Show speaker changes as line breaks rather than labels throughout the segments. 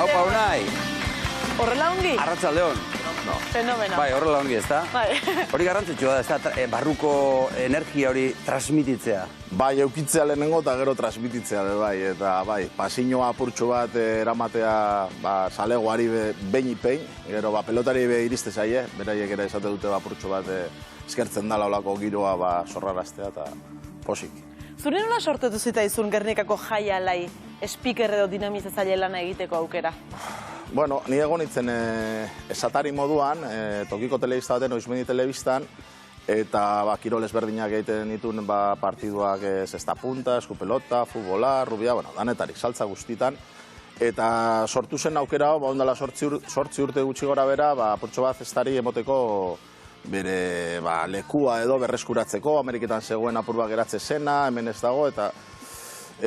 Arratsaldeon.
Haupa, Unai.
Horrela ongi?
Arratsaldeon.
Fenomeno.
Bai, horrela ongi, ezta?
Bai.
Hori garrantzitsua da, ezta? Barruko energia hori transmititzea.
Bai, eukitzea lehenengo eta gero transmititzea, bai, eta bai, pasinnoa apurtxo bat eramatea zalegoari behin, gero pelotari iriste zaie, beraiek ere esate dute apurtxo bat eskertzen dala olako giroa sorraraztea eta posik.
Zure nola sortetu zitaizun Gernikako jaialai speaker edo dinamizatzaile lana egiteko aukera?
Bueno, ni egon nintzen esatari moduan, tokiko telebista baten, Oizmendi telebistan, eta kirol ezberdinak egiten dituen partiduak zesta punta, eskupelota, futbola, rubia, danetarik, saltza guztitan. Eta sortu zen aukera, ondala 8 urte gutxi gora bera, apurtxo bat zestari emoteko bere lekua edo berreskuratzeko, Ameriketan zegoen apur bat geratze zena, hemen ez dago, eta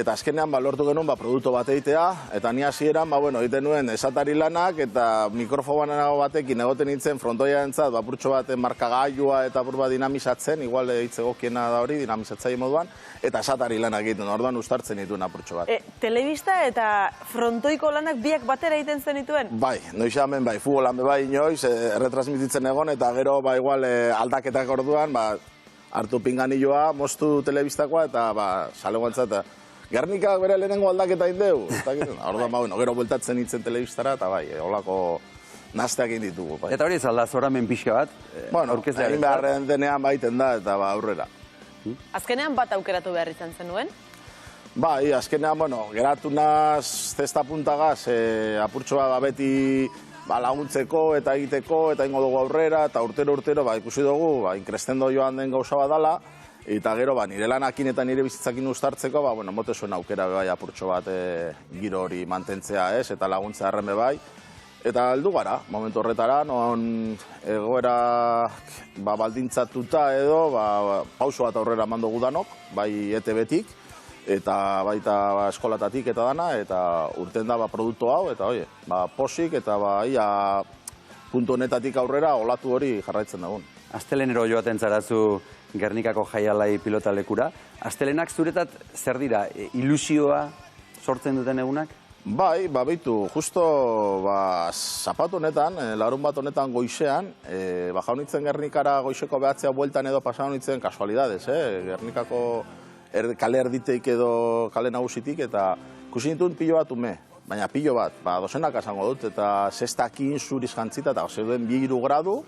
azkenean lortu genuen produktu bat egitea, eta ni hasieran egiten nuen esatari lanak, eta mikrofonago batekin egoten nintzen frontoia entzat, apurtxo bat markagailua eta apur bat dinamizatzen, igual hitzegokiena da hori, dinamizatzaile moduan, eta esatari lanak egiten, orduan ustartzen dituen apurtxo bat.
Telebista eta frontoiko lanak biak batera egiten zen dituen?
Bai, noiz hemen bai, futbolan bai inoiz, erretransmititzen egon, eta gero igual aldaketak orduan, hartu pinganilloa, moztu telebistakoa, eta salegoantzat, Gernikak bere lehenengo aldaketa indeu. Orduan, gero bueltatzen nintzen telebistara, eta bai, holako nazteak inditugu.
Eta hori ez alda, zoramen pixka bat?
Bueno, egin beharren denean baiten da, eta aurrera.
Azkenean bat aukeratu behar izan zenuen?
Bai, azkenean, geratu naz zesta puntagaz, apurtxoa beti laguntzeko eta egiteko, eta ingo dugu aurrera, eta urtero ikusi dugu, inkrestendo joan den gauza bat dala, eta gero, nire lanakin eta nire bizitzakin ustartzeko, mote zuen aukera bai apurtxo bat giro hori mantentzea ez, eta laguntzea arren bai. Eta heldu gara, momentu horretara, non egoera baldintzatuta edo, pauso bat aurrera mando gudanok, bai ETB-tik, eta baita eskolatatik eta dana, eta urten da produktu hau, eta posik, eta ia puntu honetatik aurrera olatu hori jarraitzen dagoen.
Astelenero joaten zarazu Gernikako jaialai pilotalekura. Astelenak zuretat zer dira? Ilusioa sortzen duten egunak?
Bai, behitu, justo zapatu honetan, larun bat honetan goizean, jau nintzen Gernikara goizeko behatzea bueltan edo pasau nintzen kasualidades, Gernikako kale erditeik edo kale nagusitik, eta ikusi nintuen pilo bat ume, baina pilo bat, dozenak esango dut, eta zestakin zuriz jantzita, eta zeuden 2-3 gradu,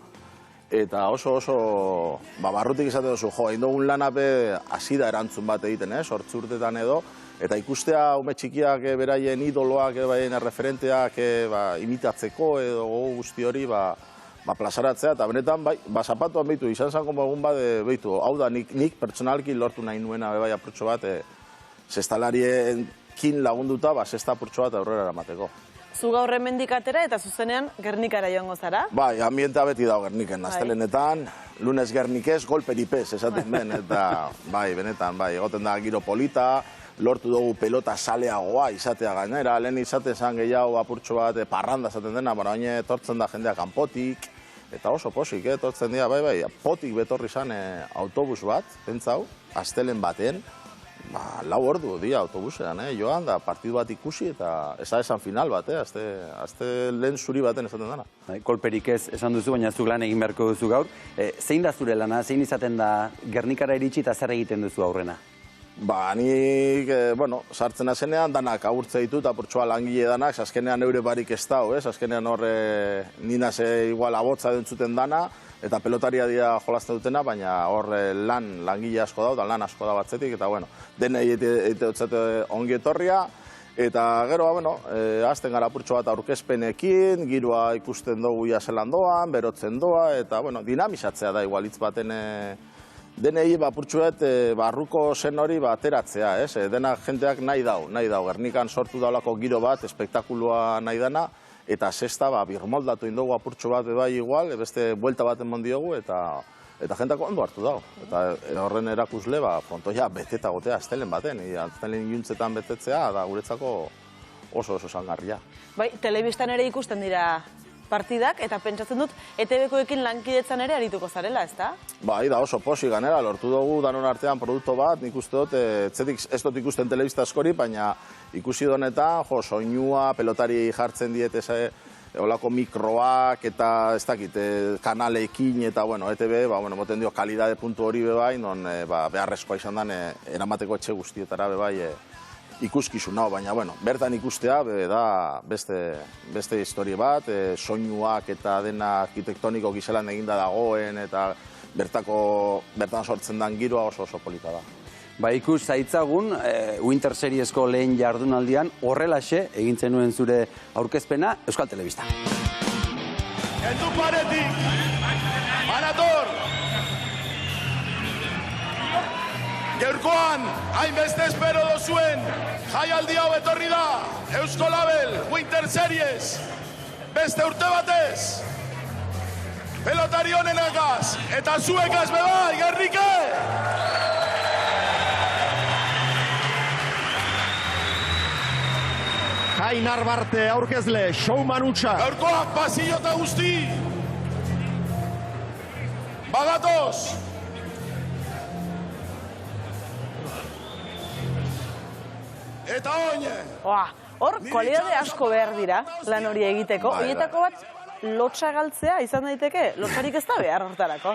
eta oso barrutik izate duzu, egin dugun lanape hasi da erantzun bat egiten, 8 urtetan edo, eta ikustea ume txikiak beraien idoloak, beraien referenteak imitatzeko edo guzti hori plazaratzea, eta benetan zapatuan behitu, izan zango egun bat behitu, hau da nik pertsonalki lortu nahi nuena apurtxo bat, zestalarien kin lagunduta, zesta apurtxo bat aurrera eramateko.
Zu gaur hemendik atera eta zuzenean Gernikara joango zara?
Bai, ambientea beti dago Gerniken, astelenetan, lunes Gernikez, golperipez, esaten ben, eta benetan, egoten da giro polita, lortu dugu pelota saleagoa izatea gainera, lehen izaten zan gehiago apurtxo bat parranda esaten dena, baina etortzen da jendea kanpotik, eta oso posik, etortzen dira, potik betorri zan autobus bat, pentsau, astelen baten, 4 ordu dira autobusean, joan da partidu bat ikusi eta ez da esan final bat, azte lehen zuri baten esaten dena.
Kolperik ez esan duzu, baina zuk lan egin beharko duzu gaur. Zein da zure lana, zein izaten da Gernikara iritsi eta zer egiten duzu aurrena?
Nik, sartzen azenean, danak agurtze ditut, apurtxoa langile danak, azkenean eure barik ez da, azkenean horre nina ze igual abotza dentzuten dana, eta pelotaria dira jolazte dutena, baina hor langile asko da, lan asko da batzetik, eta denei eite dutzate ongi etorria, eta gero, azten gara apurtxo bat aurkezpenekin, giroa ikusten dugu ia zelan doan, berotzen doa, eta dinamizatzea da igualitz baten denei apurtxuet barruko zen hori ateratzea, dena jenteak nahi dau, Gernikan sortu daulako giro bat, espektakuloa nahi dana, eta zesta birmoldatu indogu apurtxo bat bai igual, beste buelta bat emon diogu, eta jentako ondo hartu dago. Eta horren erakusle, frontoia beteta gotea astelen baten, astelen iuntzetan betetzea, da guretzako oso zangarria.
Bai, telebistan ere ikusten dira partidak, eta pentsatzen dut ETV-koekin lankidetzan ere arituko zarela, ezta?
Bai, da oso posi ganera, lortu dugu danon artean produktu bat, nik uste dut, ez dut ikusten telebista askori, baina ikusi donetan, soinua, pelotari jartzen diet olako mikroak eta ez dakit, kanalekin eta, bueno, ETV, moten dio kalidade puntu hori bebai, non beharrezkoa izan den, eramateko etxe guztietara bebai ikuskizun hau, baina, bueno, bertan ikustea, da beste historia bat, soinuak eta dena arkitektoniko gizelan eginda dagoen, eta bertan sortzen den giroa oso polita da.
Ba, ikus zaitzagun, Winter Seriesko lehen jardunaldian horrelaxe egintzen nuen zure aurkezpena Euskal Telebista.
Heldu paretik, Anator! Gaurkoan, hainbeste espero dozuen, jaialdi hau etorri da, Eusko Label, Winter Series, beste urte batez, pelotari honenagaz, eta zuekaz bebai, Gerrike!
Jai Narbarte aurkezle, showman utxa.
Gaurkoak pasillo eta guzti. Bagatoz. Eta oine.
Hor, kualidade asko behar dira lan hori egiteko. Horietako bat, lotxa galtzea izan daiteke, lotxarik ez da behar hortarako.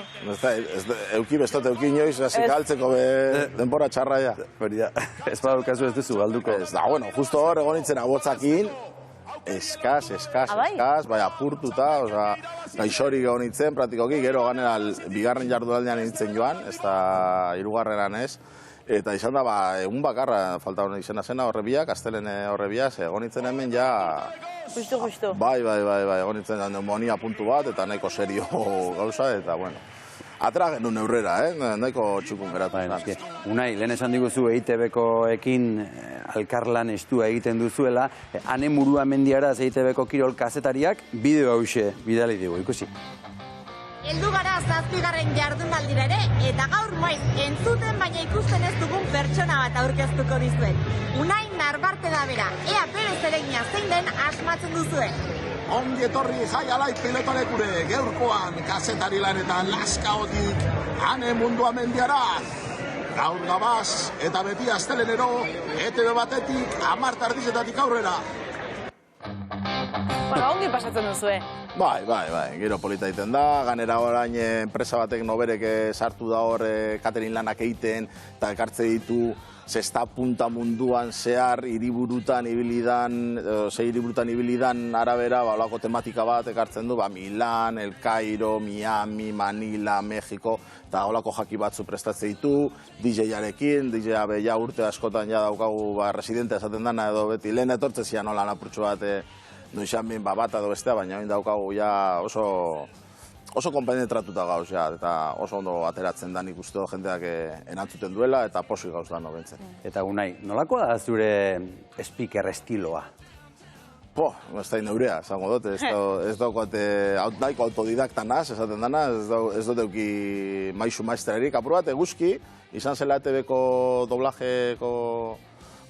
Euki bestot, euki inoiz, hasi galtzeko denbora txarra ja.
Ez badaukazu ez duzu galduko.
Ez da, bueno, justo hor egon nintzen abotzakin, eskaz, bai apurtuta, gaixorik egon nintzen, praktikoki, gero ganera bigarren jardunaldian nintzen joan, ez da hirugarrenan ez, eta izan da, egun bakarra, falta hori izena zena horrebiak, astelen horrebiak, egon nintzen hemen ja...
Justo.
Bai, egon nintzen neumonia puntu bat, eta nahiko serio gauza, eta bueno. Atera genuen neurrera, nahiko txukun geratu.
Unai, lehen esan diguzu EITB-koekin alkarlan estua egiten duzuela, Ane Muruamendiaraz EITB-ko kirol kazetariak bideo hause bidali digu, ikusi.
Heldu gara 7. jardunaldira ere, eta gaur maiz entzuten baina ikusten ez dugun pertsona bat aurkeztuko dizuet. Unai Narbarte da bera, ea bere zeregina zein den asmatzen duzuen.
Ongi etorri jaialai pilotalekure, gaurkoan kazetari lanetan laskaotik, Ane Muruamendiaraz. Gaur gabaz, eta beti astelenero, ETV batetik, 10:00 aurrera.
Ongi pasatzen duzue.
Bai, gero polita egiten da, ganera orain enpresa batek noberek sartu da hor catering lanak egiten, eta ekartze ditu zesta punta munduan zehar hiriburutan ibilidan arabera, olako tematika bat ekartzen du, Milan, El Cairo, Miami, Manila, Mexiko, eta olako jaki batzu prestatze ditu, DJ-arekin, DJ-a ja urte askotan ja daukagu residente esaten dana, edo beti lehen etortze zian holan apurtxo bat, noizan bin bat edo bestea, baina hain daukagu ja oso konpenetratuta gauz, eta oso ondo ateratzen da nik uste dut jendeak erantzuten duela, eta posi gauz da nobentzen.
Eta Unai, nolakoa da zure speaker estiloa?
Ez da neurea, zango dut, ez daukot nahiko autodidakta naz, esaten dana, ez dut euki maizu maestrarik, apur bat eguzki, izan zela ETV-ko doblajeko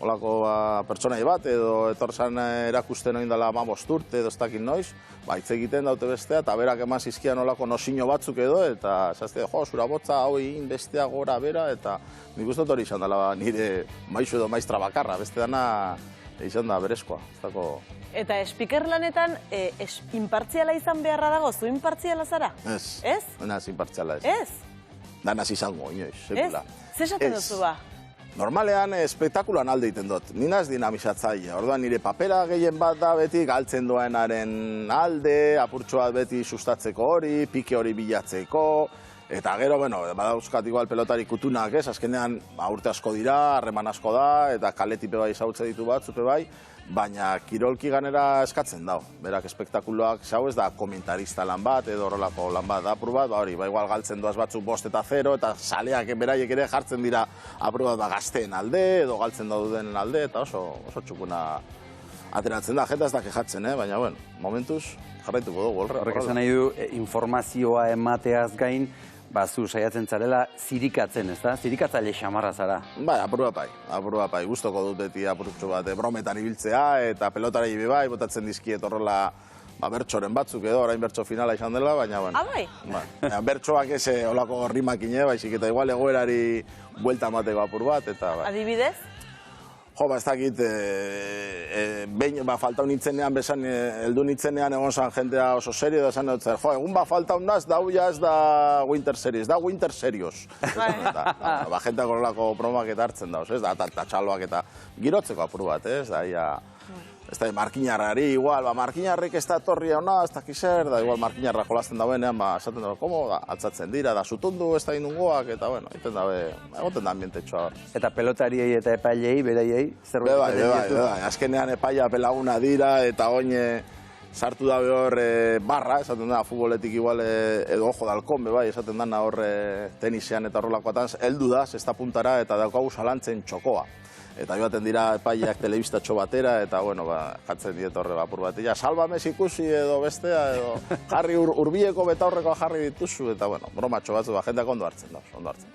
olako pertsonai bat, edo etorzan erakusten oin dela 15 urte, edo ez dakit noiz, hitz egiten daute bestea, eta berak eman zizkian olako nosino batzuk edo, eta zazte, zura botza, hau egin bestea gora bera, eta nik uste hori izan dela nire maizu edo maistra bakarra, beste dana izan da berezkoa.
Eta speaker lanetan, inpartziala izan beharra dago, zu inpartziala zara?
Ez.
Ez?
Danaz inpartziala ez.
Ez?
Danaz izango, inoiz,
Ez?
sekula.
Zesaten duzu ba?
Normalean espektakulan alde egiten dut, nina ez dinamizatzaile, orduan nire papera gehien bat da beti galtzen duenaren alde, apurtxoa beti sustatzeko hori, pike hori bilatzeko, eta gero, badauzkat igual pelotari kutunak ez, azkenean urte asko dira, harreman asko da, eta kaletipe bai zautze ditu batzupe bai, baina kirolki ganera eskatzen dau. Berak espektakuloak zau ez da komentarista lan bat, edo horrelako lan bat da apur bat, igual galtzen doaz batzuk 5-0, eta saleak beraiek ere jartzen dira apur bat gazteen alde, edo galtzen daudenen alde, eta oso txukuna ateratzen da. Jeta ez da kejatzen, baina, momentuz jarraituko dugu.
Horrek esan nahi du, informazioa emateaz gain, zu saiatzen zarela zirikatzen, ez da? Zirikatzaile xamarra zara.
Bai, apur bat bai, gustoko dut beti apurtxo bat brometan ibiltzea, eta pelotara bai, botatzen dizkiet horrela bertsoren batzuk edo, orain bertso finala izan dela, baina, bueno.
Bai?
Bertsoak ez olako rimakine, baizik eta igual egoerari buelta emateko apur bat, eta...
Adibidez?
Jo, ez dakit, behin, faltau nintzenean, heldu nintzenean egon zan jentea oso serio, da zan dut zer, jo, egun faltau naz, da huia ez da Winter Series, da Winter Serios. Jenteak horrelako promak eta hartzen dauz, ez da, eta txaloak eta girotzeko apur bat, ez da, ez da, markinarrari, igual, markinarrik ez da torri hona, ez da kizer, da, igual, markinarra jolazten dauenean, esaten dago, komo, altzatzen dira, da, sutundu ez da indungoak, eta, bueno, egoten da ambientetxoa hor.
Eta pelotariei eta epailei, beraiei, zerbait?
Bai, azkenean epaia pelaguna dira, eta oine sartu da hor barra, esaten da, futboletik igual, edo ojo dalkon, bai, esaten dana hor tenisean eta horrelakoatan, heldu da, zesta puntara, eta daukagu zalantzen txokoa. Eta joaten dira epaileak telebistatxo batera, eta, bueno, jatzen diet horre bapur bat. Salbamez ikusi edo bestea, edo jarri urbieko betaurrekoa jarri dituzu, eta, bueno, bromatxo batzu, jendeak ondo hartzen da, ondo hartzen.